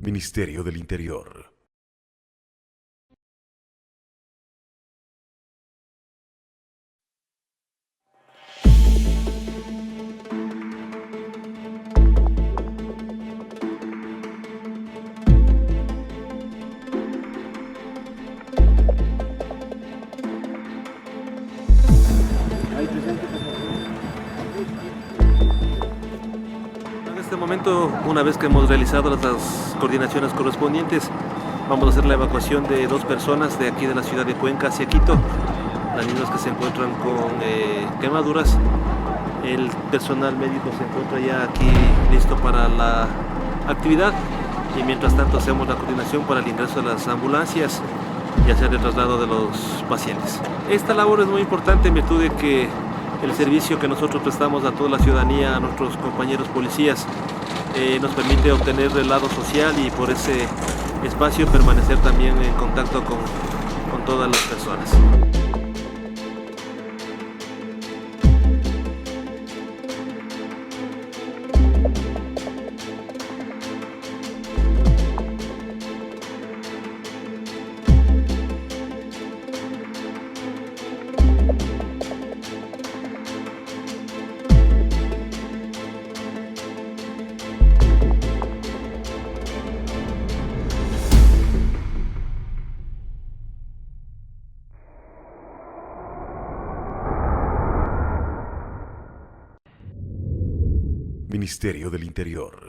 Ministerio del Interior. En este momento, una vez que hemos realizado las coordinaciones correspondientes, vamos a hacer la evacuación de 2 personas de aquí de la ciudad de Cuenca hacia Quito, las mismas que se encuentran con quemaduras. El personal médico se encuentra ya aquí listo para la actividad y mientras tanto hacemos la coordinación para el ingreso de las ambulancias y hacer el traslado de los pacientes. Esta labor es muy importante en virtud de que el servicio que nosotros prestamos a toda la ciudadanía, a nuestros compañeros policías, nos permite obtener el lado social y por ese espacio permanecer también en contacto con todas las personas. Ministerio del Interior.